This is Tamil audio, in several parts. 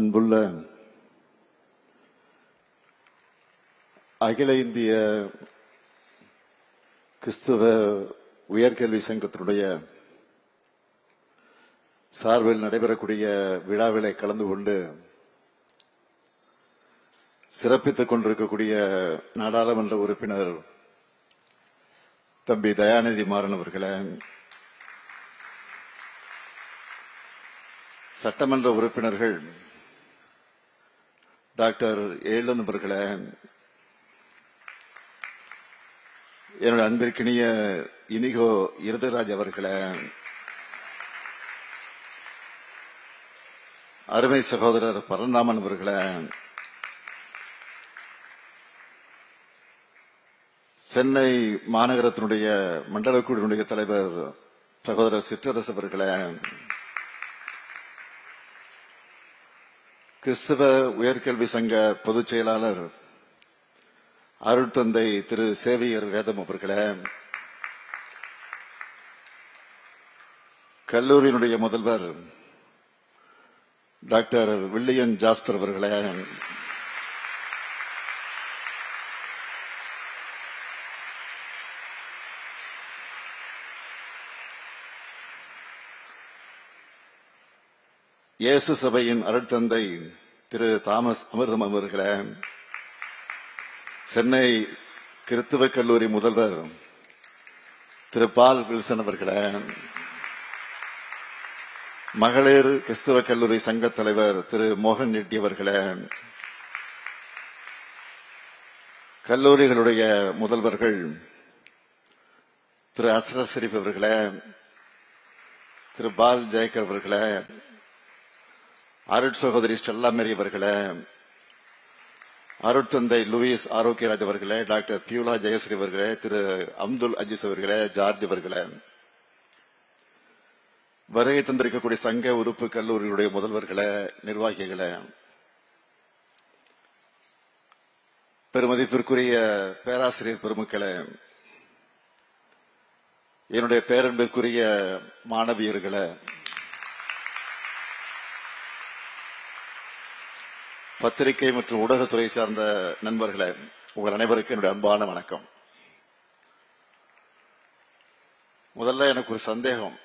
அன்புள்ள அகில இந்திய கிறிஸ்துவ உயர்கல்வி சங்கத்தினுடைய சார்பில் நடைபெறக்கூடிய விழாவிலே கலந்து கொண்டு சிறப்பித்துக் கொண்டிருக்கக்கூடிய நாடாளுமன்ற உறுப்பினர் தம்பி தயாநிதி மாறன் அவர்களே, சட்டமன்ற உறுப்பினர்கள் டாக்டர் ஏழன் அவர்களே, என்னுடைய அன்பிற்கினிய இனிகோ இருதராஜ் அவர்களே, அருமை சகோதரர் பரந்தாமன் அவர்களே, சென்னை மாநகரத்தினுடைய மண்டல குழுவினுடைய தலைவர் சகோதரர் சிற்றரசு அவர்களே, கிறிஸ்தவ உயர்கல்வி சங்க பொதுச் செயலாளர் அருட்தந்தை திரு சேவியர் வேதம் அவர்களே, கல்லூரியினுடைய முதல்வர் டாக்டர் வில்லியன் ஜாஸ்பர் அவர்களே, இயேசு சபையின் அருட்தந்தை திரு தாமஸ் அமிர்தம் அவர்களே, சென்னை கிறிஸ்துவ கல்லூரி முதல்வர் திரு பால் வில்சன் அவர்களே, மகளிர் கிறிஸ்துவ கல்லூரி சங்க தலைவர் திரு மோகன் ரெட்டி அவர்களே, கல்லூரிகளுடைய முதல்வர்கள் திரு அஸ்ரத் ஷெரீப் அவர்களே, திரு பால் ஜெயக்கர் அவர்களே, அருட் சகோதரி ஸ்டெல்லா மேரி அவர்களே, அருட்தந்தை லூயிஸ் ஆரோக்கியராஜ் அவர்களே, டாக்டர் பியூலா ஜெயஸ்ரீ அவர்களே, திரு அப்துல் அஜீஸ் அவர்களே, ஜார்ஜ் அவர்களே, வருகை தந்திருக்கக்கூடிய சங்க உறுப்பு கல்லூரிகளுடைய முதல்வர்களே, நிர்வாகிகளே, பெருமதிப்பிற்குரிய பேராசிரியர் பெருமக்களே, என்னுடைய பேரன்பிற்குரிய மாணவியர்களே, பத்திரிகை மற்றும் ஊடகத்துறை சார்ந்த நண்பர்களே, உங்கள் அனைவருக்கும் என்னுடைய அன்பான வணக்கம். முதல்ல எனக்கு ஒரு சந்தேகம்.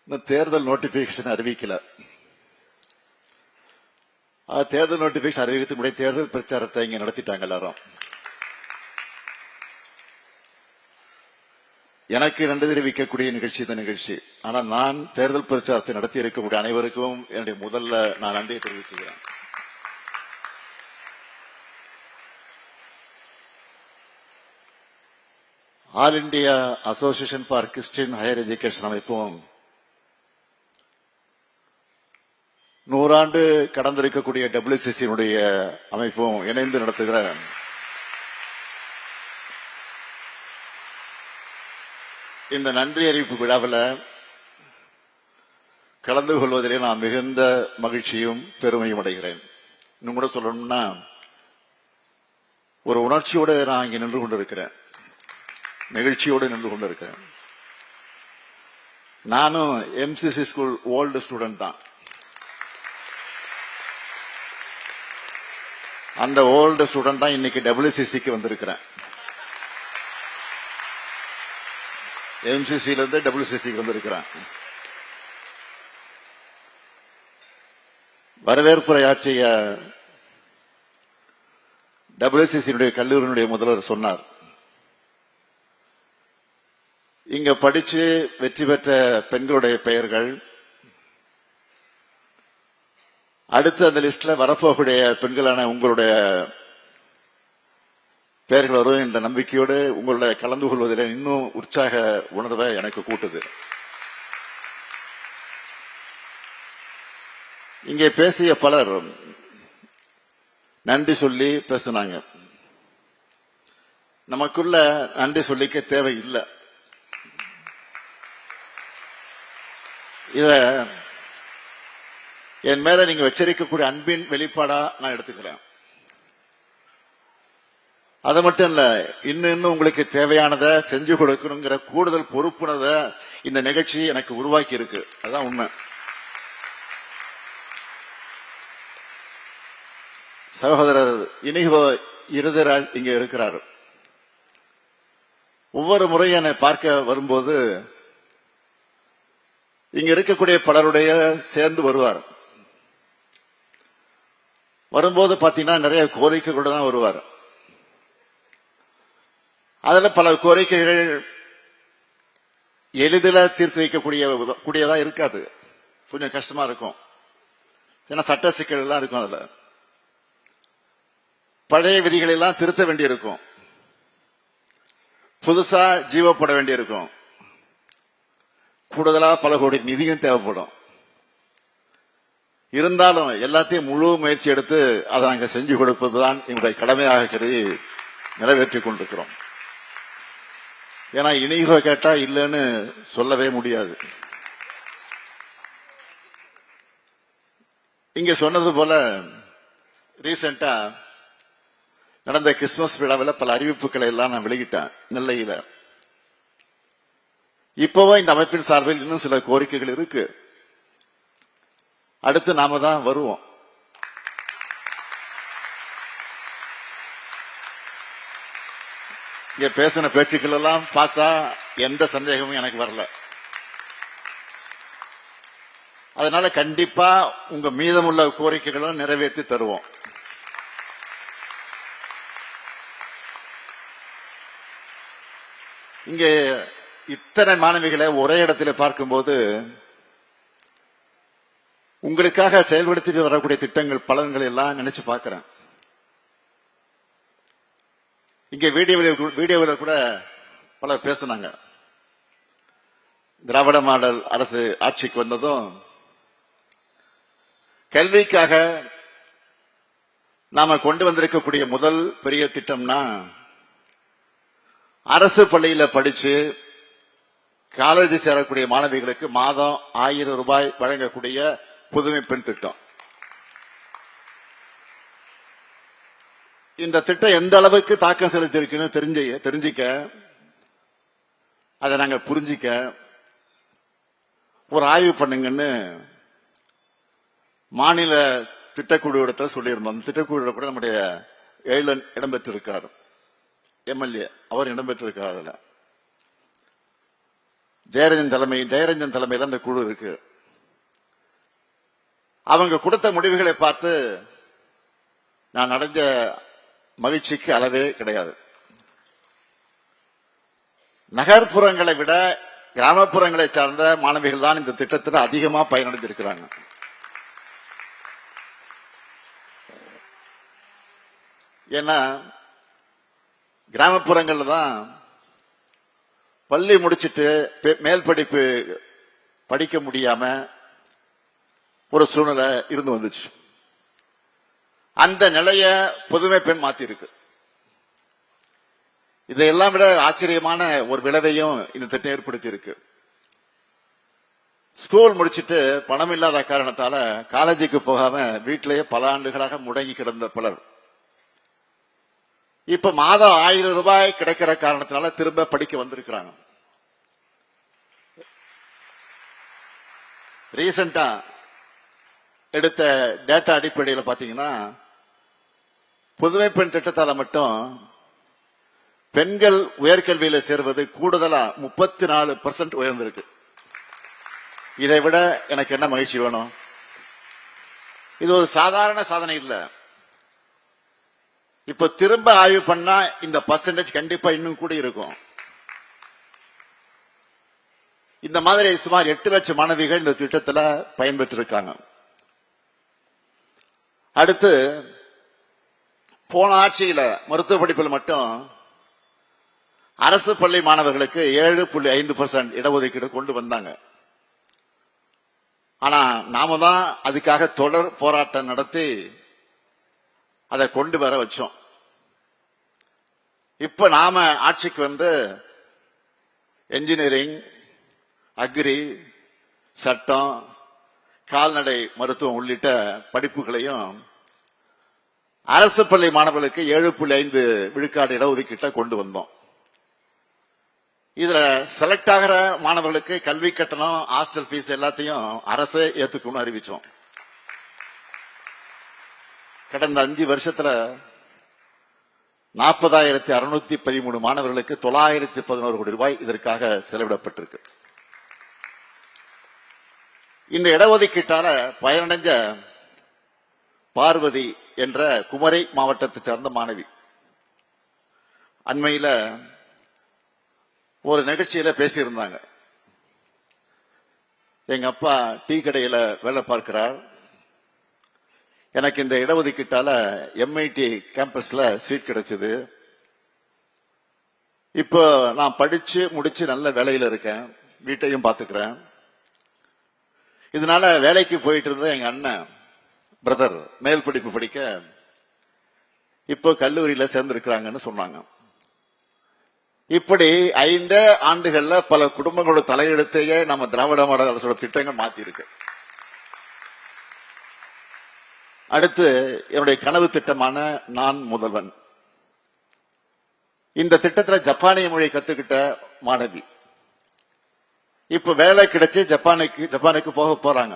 இந்த தேர்தல் நோட்டிபிகேஷன் அறிவிக்கல. தேர்தல் நோட்டிபிகேஷன் அறிவிக்கிறதுக்கு முன்னாடி தேர்தல் பிரச்சாரத்தை இங்க நடத்திட்டாங்க எல்லாரும். எனக்கு நன்றி தெரிவிக்கக்கூடிய நிகழ்ச்சி இந்த நிகழ்ச்சி. ஆனா நான் தேர்தல் பிரச்சாரத்தை நடத்தி இருக்கக்கூடிய அனைவருக்கும் என்னுடைய முதல்ல நான் நன்றியை தெரிவிச்சுக்கிறேன். All India association for Christian higher education அமைப்பும் 100 ஆண்டு கடந்திருக்கக்கூடிய WCC அமைப்பும் இணைந்து நடத்துகிற இந்த நன்றி அறிவிப்பு விழாவில் கலந்து கொள்வதிலே நான் மிகுந்த மகிழ்ச்சியும் பெருமையும் அடைகிறேன். இன்னும் கூட சொல்லணும்னா ஒரு உணர்ச்சியோடு நான் இங்கே நின்று கொண்டிருக்கிறேன், நெகிழ்ச்சியோடு நின்று கொண்டிருக்கிறேன். நானும் MCC ஸ்கூல் ஓல்டு ஸ்டூடெண்ட் தான். அந்த ஓல்டு ஸ்டூடெண்ட் தான் இன்னைக்கு WCCக்கு வந்திருக்கிறேன். MCC இருந்து WCCக்கு வந்திருக்கிறேன். வரவேற்புரை ஆற்றிய WCC கல்லூரியினுடைய முதல்வர் சொன்னார், இங்க படிச்சு வெற்றி பெற்ற பெண்களுடைய பெயர்கள் அடுத்து அந்த லிஸ்ட்ல வரப்போகக்கூடிய பெண்களான உங்களுடைய பெயர்கள் வரும் என்ற நம்பிக்கையோடு உங்களுடைய கலந்து கொள்வதில் இன்னும் உற்சாக உணர்வை எனக்கு கூட்டுது. இங்கே பேசிய பலர் நன்றி சொல்லி பேசினாங்க. நமக்குள்ள நன்றி சொல்லிக்க தேவையில்லை. இத என் மேல நீங்க வச்சிருக்கக்கூடிய அன்பின் வெளிப்பாடா நான் எடுத்துக்கிறேன். அது மட்டும் இல்ல, இன்னும் உங்களுக்கு தேவையானதை செஞ்சு கொடுக்கணுங்கிற கூடுதல் பொறுப்புணர்வை இந்த நிகழ்ச்சி எனக்கு உருவாக்கி இருக்கு. அதான் உண்மை. சகோதரர் இனிகோ இருதராஜ் இங்க இருக்கிறார். ஒவ்வொரு முறையும் என்னை பார்க்க வரும்போது இங்க இருக்கக்கூடிய பலருடைய சேர்ந்து வருவார். வரும்போது பாத்தீங்கன்னா நிறைய கோரிக்கைகளோடு தான் வருவார். அதுல பல கோரிக்கைகள் எளிதில் தீர்த்து வைக்கக்கூடியதா இருக்காது. கொஞ்சம் கஷ்டமா இருக்கும். ஏன்னா சட்ட சிக்கல் எல்லாம் இருக்கும். அதுல பழைய விதிகளை எல்லாம் திருத்த வேண்டியிருக்கும். புதுசா ஜீவப்பட வேண்டியிருக்கும். கூடுதலா பல கோடி நிதியும் தேவைப்படும். இருந்தாலும் எல்லாத்தையும் முழு முயற்சி எடுத்து அதை நாங்கள் செஞ்சு கொடுப்பதுதான் எங்களுடைய கடமையாக கருதி நிறைவேற்றிக் கொண்டிருக்கிறோம். ஏன்னா இனிகோ கேட்டா இல்லைன்னு சொல்லவே முடியாது. இங்க சொன்னது போல ரீசெண்டா நடந்த கிறிஸ்துமஸ் விழாவில் பல அறிவிப்புகளை எல்லாம் நான் வெளியிட்டேன் நெல்லையில. இப்பவும் இந்த அமைப்பின் சார்பில் இன்னும் சில கோரிக்கைகள் இருக்கு. அடுத்து நாம தான் வருவோம். இங்க பேசின பேச்சுக்கள் எல்லாம் பார்த்தா எந்த சந்தேகமும் எனக்கு வரல. அதனால கண்டிப்பா உங்க மீதமுள்ள கோரிக்கைகளும் நிறைவேற்றி தருவோம். இங்க இத்தனை மாணவிகளை ஒரே இடத்துல பார்க்கும்போது உங்களுக்காக செயல்படுத்திட்டு வரக்கூடிய திட்டங்கள் பலன்கள் எல்லாம் நினைச்சு பார்க்கிறேன். இங்க வீடியோவில் கூட பலர் பேசினாங்க. திராவிட மாடல் அரசு ஆட்சிக்கு வந்ததும் கல்விக்காக நாம கொண்டு வந்திருக்கக்கூடிய முதல் பெரிய திட்டம்னா அரசு பள்ளியில படிச்சு காலேஜ் சேரக்கூடிய மாணவிகளுக்கு மாதம் 1000 ரூபாய் வழங்கக்கூடிய புதுமை பெண் திட்டம். இந்த திட்டம் எந்த அளவுக்கு தாக்கம் செலுத்தி இருக்குன்னு தெரிஞ்சிக்க, அதை நாங்கள் புரிஞ்சிக்க ஒரு ஆய்வு பண்ணுங்கன்னு மாநில திட்டக்குழு இடத்துல சொல்லியிருந்தோம். திட்டக்குழு கூட நம்முடைய ஏழன் இடம்பெற்றிருக்கார், எம்எல்ஏ அவர் இடம்பெற்றிருக்கார். அதுல ஜெயரஞ்சன் தலைமையில் அந்த குழு இருக்கு. அவங்க கொடுத்த முடிவுகளை பார்த்து நான் அடைஞ்ச மகிழ்ச்சிக்கு அளவே கிடையாது. நகர்ப்புறங்களை விட கிராமப்புறங்களை சார்ந்த மாணவிகள் தான் இந்த திட்டத்தில் அதிகமா பயனடைந்திருக்கிறாங்க. ஏன்னா கிராமப்புறங்கள்ல தான் பள்ளி முடிச்சிட்டு மேல் படிப்பு படிக்க முடியாம ஒரு சூழ்நிலை இருந்து வந்துச்சு. அந்த நிலைய புதுமை பெண் மாத்தி இருக்கு. இதையெல்லாம் விட ஆச்சரியமான ஒரு விளைவையும் இந்த திட்டம் ஏற்படுத்தி இருக்கு. ஸ்கூல் முடிச்சிட்டு பணம் இல்லாத காரணத்தால காலேஜுக்கு போகாம வீட்டிலேயே பல ஆண்டுகளாக முடங்கி கிடந்த பலர் இப்ப மாதம் 1000 ரூபாய் கிடைக்கிற காரணத்தினால திரும்ப படிக்க வந்திருக்கிறாங்க. ரீசெண்டா எடுத்த டேட்டா அடிப்படையில் பாத்தீங்கன்னா புதுமை பெண் திட்டத்தால மட்டும் பெண்கள் உயர்கல்வியில சேர்வது கூடுதலா 34% உயர்ந்திருக்கு. இதை விட எனக்கு என்ன மகிழ்ச்சி வேணும்? இது ஒரு சாதாரண சாதனை இல்ல. இப்ப திரும்ப ஆய்வு பண்ணா இந்த பர்சன்டேஜ் கண்டிப்பா இன்னும் கூட இருக்கும். இந்த மாதிரி சுமார் 8 லட்சம் மாணவிகள் இந்த திட்டத்தில் பயன்பெற்றிருக்காங்க. அடுத்து போன ஆட்சியில மருத்துவ படிப்பில் மட்டும் அரசு பள்ளி மாணவர்களுக்கு 7.5% இடஒதுக்கீடு கொண்டு வந்தாங்க. ஆனா நாம தான் அதுக்காக தொடர் போராட்டம் நடத்தி அதை கொண்டு வர வச்சோம். இப்ப நாம ஆட்சிக்கு வந்து என்ஜினியரிங், அக்ரி, சட்டம், கால்நடை மருத்துவம் உள்ளிட்ட படிப்புகளையும் அரசு பள்ளி மாணவர்களுக்கு 7.5 விழுக்காடு இடஒதுக்கீட்டை கொண்டு வந்தோம். இதுல செலக்ட் ஆகிற மாணவர்களுக்கு கல்வி கட்டணம், ஹாஸ்டல் ஃபீஸ் எல்லாத்தையும் அரசே ஏத்துக்கணும்னு அறிவிச்சோம். கடந்த 5 வருஷத்துல 40,613 மாணவர்களுக்கு 911 கோடி ரூபாய் இதற்காக செலவிடப்பட்டிருக்கு. இந்த இடஒதுக்கீட்டால பயனடைஞ்ச பார்வதி என்ற குமரி மாவட்டத்தை சார்ந்த மாணவி அண்மையில ஒரு நிகழ்ச்சியில பேசியிருந்தாங்க. எங்க அப்பா டீ கடையில வேலை பார்க்கிறார். எனக்கு இந்த இடஒதுக்கீட்டால MIT கேம்பஸ்ல சீட் கிடைச்சது. இப்போ நான் படிச்சு முடிச்சு நல்ல வேலையில இருக்கேன், வீட்டையும் பாத்துக்கிறேன். இதனால வேலைக்கு போயிட்டு இருந்த எங்க அண்ணன் பிரதர் மேல் படிப்பு படிக்க இப்போ கல்லூரியில சேர்ந்திருக்கிறாங்கன்னு சொன்னாங்க. இப்படி 5 ஆண்டுகள்ல பல குடும்பங்களோட தலையெழுத்தையே நம்ம திராவிட மாடல் அரசோட திட்டங்கள் மாத்தி இருக்கு. அடுத்து என்னுடைய கனவு திட்டமான நான் முதல்வன். இந்த திட்டத்தில் ஜப்பானிய மொழி கத்துக்கிட்ட மாணவி இப்ப வேலை கிடைச்சு ஜப்பானுக்கு போக போறாங்க.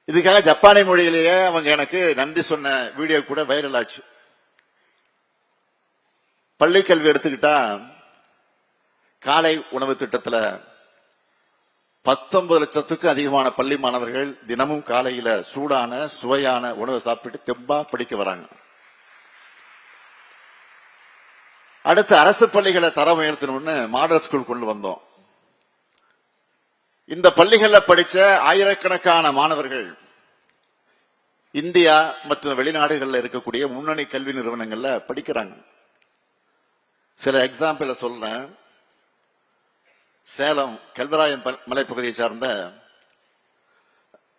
இதுக்காக ஜப்பானிய மொழியிலேயே அவங்க எனக்கு நன்றி சொன்ன வீடியோ கூட வைரல் ஆச்சு. பள்ளி கல்வி எடுத்துக்கிட்டா காலை உணவு திட்டத்தில் 19 லட்சத்துக்கும் அதிகமான பள்ளி மாணவர்கள் தினமும் காலையில சூடான சுவையான உணவை சாப்பிட்டு தெம்பா படிக்க வராங்க. அடுத்து அரசு பள்ளிகளை தரம் உயர்த்தணும்னு மாடல் ஸ்கூல் கொண்டு வந்தோம். இந்த பள்ளிகளில் படிச்ச ஆயிரக்கணக்கான மாணவர்கள் இந்தியா மற்றும் வெளிநாடுகளில் இருக்கக்கூடிய முன்னணி கல்வி நிறுவனங்கள்ல படிக்கிறாங்க. சில எக்ஸாம்பிள் சொல்றேன். சேலம் கல்வராயன் மலைப்பகுதியை சார்ந்த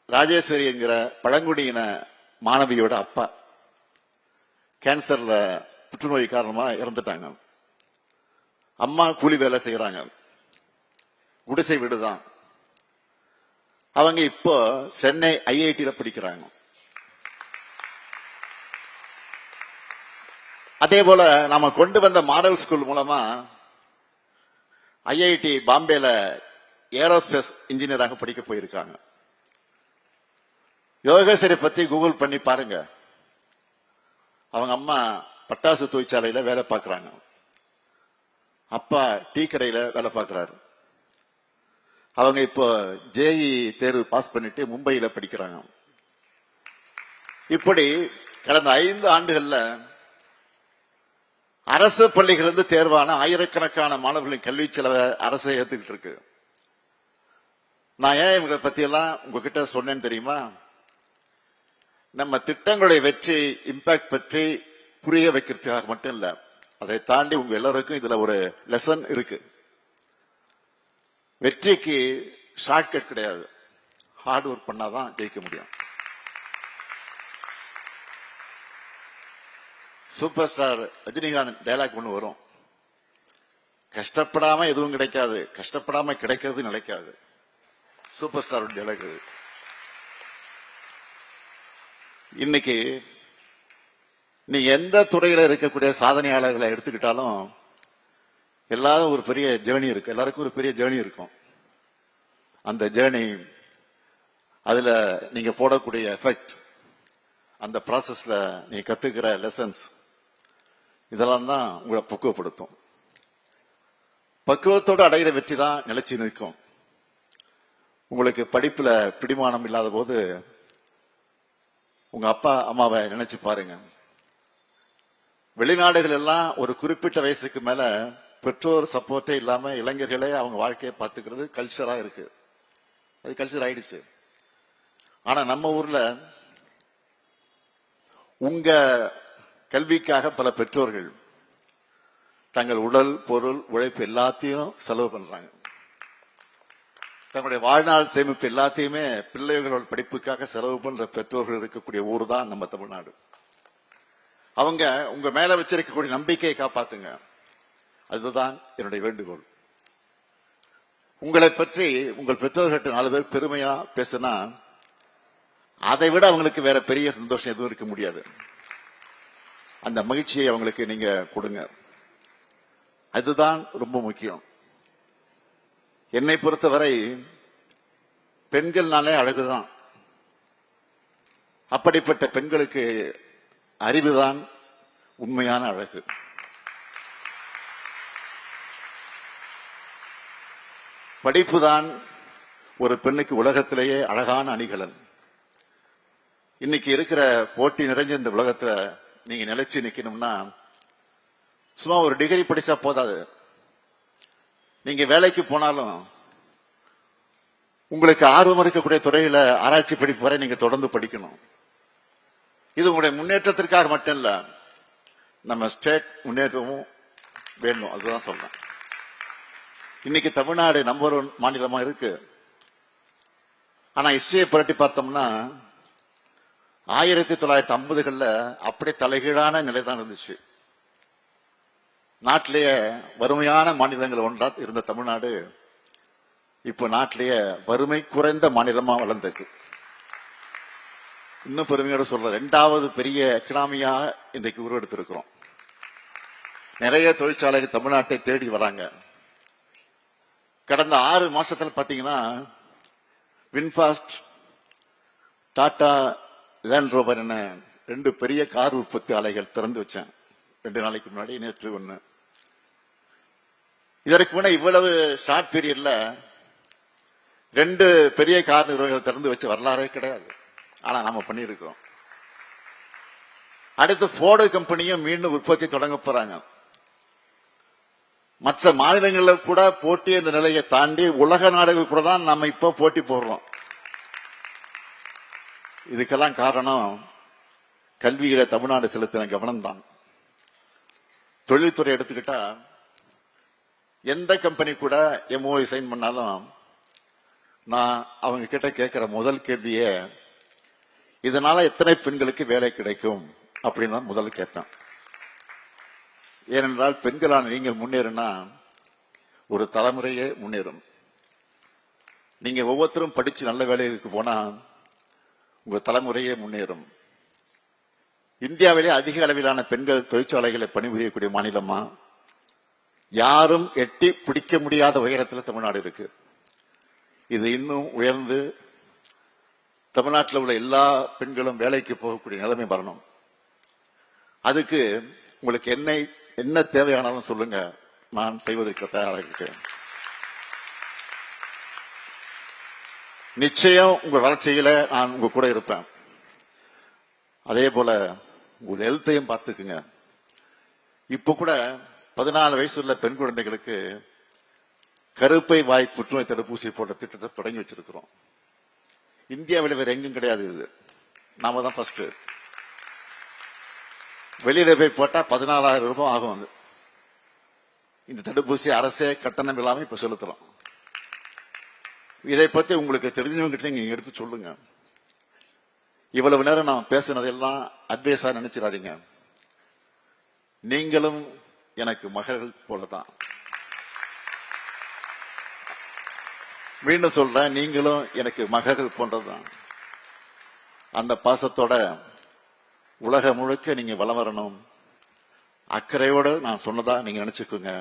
ராஜேஸ்வரி என்கிற பழங்குடியின மாணவியோட அப்பா கேன்சர்ல புற்றுநோய் காரணமா இறந்துட்டாங்க. அம்மா கூலி வேலை செய்யறாங்க, குடிசை வீடுதான். அவங்க இப்போ சென்னை IIT படிக்கிறாங்க. அதே போல நாம கொண்டு வந்த மாடல் ஸ்கூல் மூலமா IIT பாம்பேல ஏரோஸ்பேஸ் இன்ஜினியராக படிக்க போயிருக்காங்க. யோகேஸ்வரி பத்தி கூகுள் பண்ணி பாருங்க. அவங்க அம்மா பட்டாசு தொழிற்சாலையில வேலை பார்க்கறாங்க, அப்பா டீ கடையில வேலை பார்க்கிறாரு. அவங்க இப்போ JEE தேர்வு பாஸ் பண்ணிட்டு மும்பையில படிக்கிறாங்க. இப்படி கடந்த 5 ஆண்டுகள்ல அரசு பள்ளிகளிலிருந்து தேர்வான ஆயிரக்கணக்கான மாணவர்களின் கல்வி செலவை அரசு ஏத்துக்கிட்டு இருக்கு. நான் ஏன் இவங்களை பத்தி எல்லாம் உங்ககிட்ட சொன்னேன்னு தெரியுமா? நம்ம திட்டங்களுடைய வெற்றி இம்பாக்ட் பற்றி புரிய வைக்கிறதுக்காக மட்டும் இல்ல, அதை தாண்டி உங்க எல்லாருக்கும் இதுல ஒரு லெசன் இருக்கு. வெற்றிக்கு ஷார்ட்கட் கிடையாது, ஹார்ட் ஒர்க் பண்ணாதான் ஜெயிக்க முடியும். சூப்பர் ஸ்டார் ரஜினிகாந்த் டைலாக் ஒண்ணு வரும், கஷ்டப்படாம எதுவும் கிடைக்காது, கஷ்டப்படாம கிடைக்கிறது நிலைக்காது. Super star dialogue. இன்னைக்கு நீங்க எந்த துறையில இருக்கக்கூடிய சாதனையாளர்களை எடுத்துக்கிட்டாலும் எல்லாரும் ஒரு பெரிய ஜேர்னி இருக்கு, எல்லாருக்கும் ஒரு பெரிய ஜேர்னி இருக்கும். அந்த ஜேர்னி, அதுல நீங்க போடக்கூடிய எஃபெக்ட், அந்த ப்ராசஸ்ல நீங்க கத்துக்கிற லெசன்ஸ், இதெல்லாம் தான் உங்களை பக்குவப்படுத்தும். பக்குவத்தோடு அடைகிற வெற்றி தான் நிலைச்சி நிற்கும். உங்களுக்கு படிப்புல பிடிமானம் இல்லாத போது உங்க அப்பா அம்மாவை நினைச்சு பாருங்க. வெளிநாடுகள் எல்லாம் ஒரு குறிப்பிட்ட வயசுக்கு மேல பெற்றோர் சப்போர்ட்டே இல்லாம இளைஞர்களே அவங்க வாழ்க்கையை பார்த்துக்கிறது கல்ச்சரா இருக்கு, அது கல்ச்சர் ஆயிடுச்சு. ஆனா நம்ம ஊர்ல உங்க கல்விக்காக பல பெற்றோர்கள் தங்கள் உடல் பொருள் உழைப்பு எல்லாத்தையும் செலவு பண்றாங்க. தங்களுடைய வாழ்நாள் சேமிப்பு எல்லாத்தையுமே பிள்ளைகளோட படிப்புக்காக செலவு பண்ற பெற்றோர்கள் இருக்கக்கூடிய ஊர் தான் நம்ம தமிழ்நாடு. அவங்க உங்க மேல வச்சிருக்கக்கூடிய நம்பிக்கையை காப்பாத்துங்க, அதுதான் என்னுடைய வேண்டுகோள். உங்களை பற்றி உங்கள் பெற்றோர்கிட்ட 4 பேர் பெருமையா பேசினா அதை விட அவங்களுக்கு வேற பெரிய சந்தோஷம் எதுவும் இருக்க முடியாது. அந்த மகிழ்ச்சியை அவங்களுக்கு நீங்க கொடுங்க, அதுதான் ரொம்ப முக்கியம். என்னை பொறுத்தவரை பெண்கள்னாலே அழகுதான். அப்படிப்பட்ட பெண்களுக்கு அறிவுதான் உண்மையான அழகு. படிப்புதான் ஒரு பெண்ணுக்கு உலகத்திலேயே அழகான அணிகலன். இன்னைக்கு இருக்கிற போட்டி நிறைஞ்ச இந்த உலகத்துல நீங்க நிலைச்சு நிக்கணும்னா சும்மா ஒரு டிகிரி படிச்சா போதாது. நீங்க வேலைக்கு போனாலும் உங்களுக்கு ஆர்வம் இருக்கக்கூடிய துறையில ஆராய்ச்சி படிப்பு வரை நீங்க தொடர்ந்து படிக்கணும். இது உங்களுடைய முன்னேற்றத்திற்காக மட்டும் இல்ல, நம்ம ஸ்டேட் முன்னேற்றமும் வேணும். அதுதான் சொல்றேன். இன்னைக்கு தமிழ்நாடு நம்பர் 1 மாநிலமா இருக்கு. ஆனா ஹிஸ்டரியை புரட்டி பார்த்தோம்னா 1950களில் அப்படியே தலைகீழான நிலைதான் இருந்துச்சு. நாட்டிலேயே வறுமையான மாநிலங்கள் ஒன்றா இருந்த தமிழ்நாடு இப்ப நாட்டிலேயே வறுமை குறைந்த மாநிலமா வளர்ந்திருக்கு. இன்னும் பெருமையோட சொல்ற 2வது பெரிய எக்கனாமியா இன்றைக்கு உருவெடுத்திருக்கிறோம். நிறைய தொழிற்சாலைகள் தமிழ்நாட்டை தேடி வராங்க. கடந்த 6 மாசத்துல பாத்தீங்கன்னா வின்பாஸ்ட், டாடா லேண்ட் ரோவர் என 2 பெரிய கார் உற்பத்தி ஆலைகள் திறந்து வச்சேன். 2 நாளைக்கு முன்னாடி, நேற்று 1. இதற்கு முன்ன இவ்வளவு ஷார்ட் பீரியட்ல 2 பெரிய கார் நிறுவனங்கள் திறந்து வச்ச வரலாறே கிடையாது. ஆனா நாம பண்ணியிருக்கிறோம். அடுத்து போர்டு கம்பெனியும் மீண்டும் உற்பத்தி தொடங்க போறாங்க. மற்ற மாநிலங்களில் கூட போட்டி என்ற நிலையை தாண்டி உலக நாடுகள் கூட தான் நம்ம இப்ப போட்டி போடுறோம். இதுக்கெல்லாம் காரணம் கல்வியில தமிழ்நாடு செலுத்தின கவனம் தான். தொழில்துறை எடுத்துக்கிட்டா எந்த கம்பெனி கூட MOU சைன் பண்ணாலும் நான் அவங்க கிட்ட கேட்கிற முதல் கேள்வியே இதனால எத்தனை பெண்களுக்கு வேலை கிடைக்கும் அப்படின்னு தான் முதல் கேட்பேன். ஏனென்றால் பெண்களான நீங்கள் முன்னேறினா ஒரு தலைமுறையே முன்னேறும். நீங்க ஒவ்வொருத்தரும் படிச்சு நல்ல வேலைகளுக்கு போனா உங்க தலைமுறையே முன்னேறும். இந்தியாவிலே அதிக அளவிலான பெண்கள் தொழிற்சாலைகளை பணிபுரியக்கூடிய மாநிலமா, யாரும் எட்டி பிடிக்க முடியாத உயரத்தில் தமிழ்நாடு இருக்கு. இது இன்னும் உயர்ந்து தமிழ்நாட்டில் உள்ள எல்லா பெண்களும் வேலைக்கு போகக்கூடிய நிலைமை வரணும். அதுக்கு உங்களுக்கு என்ன தேவையானாலும் சொல்லுங்க, நான் செய்வதற்கு தயாராக இருக்கேன். நிச்சயம் உங்க வளர்ச்சியில நான் உங்க கூட இருப்பேன். அதே போல உங்க ஹெல்த்தையும் பார்த்துக்குங்க. இப்ப கூட 14 வயசு உள்ள பெண் குழந்தைகளுக்கு கருப்பை வாய் புற்றுநோய் தடுப்பூசி போன்ற திட்டத்தை தொடங்கி வச்சிருக்கிறோம். இந்தியாவில் வேற எங்கும் கிடையாது. இது நாம தான் ஃபர்ஸ்ட். வெளியில போய் போட்டா 14,000 ரூபாய் ஆகும். இந்த தடுப்பூசி அரசே கட்டணம் இல்லாம இப்ப செலுத்துறோம். இதை பத்தி உங்களுக்கு தெரிஞ்சவங்க கிட்ட நீங்க எடுத்து சொல்லுங்க. இவ்வளவு நேரம் நான் பேசினதெல்லாம் அட்வைஸா நினைச்சிடாதீங்க. நீங்களும் எனக்கு மகள் போலதான். மீண்டும் சொல்றேன், நீங்களும் எனக்கு மகள் போன்றதுதான். அந்த பாசத்தோட உலகம் முழுக்க நீங்க வலம் வரணும். அக்கறையோட நான் சொன்னதா நீங்க நினைச்சுக்கோங்க.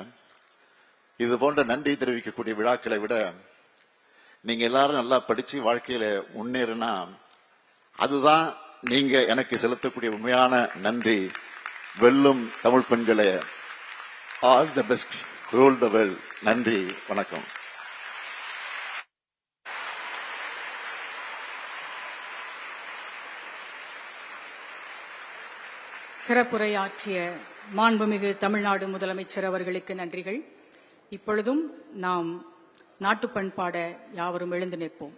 இது போன்ற நன்றி தெரிவிக்கக்கூடிய விழாக்களை விட நீங்க எல்லாரும் நல்லா படிச்சு வாழ்க்கையில முன்னேறினா அதுதான் நீங்க எனக்கு செலுத்தக்கூடிய உண்மையான நன்றி. வெல்லும் தமிழ் பெண்களே, all the best, rule the world. நன்றி, வணக்கம். சிறப்புரையாற்றிய மாண்புமிகு தமிழ்நாடு முதலமைச்சர் அவர்களுக்கு நன்றிகள். இப்பொழுதும் நாம் நாட்டுப்பண் பாட யாவரும் எழுந்து நிற்போம்.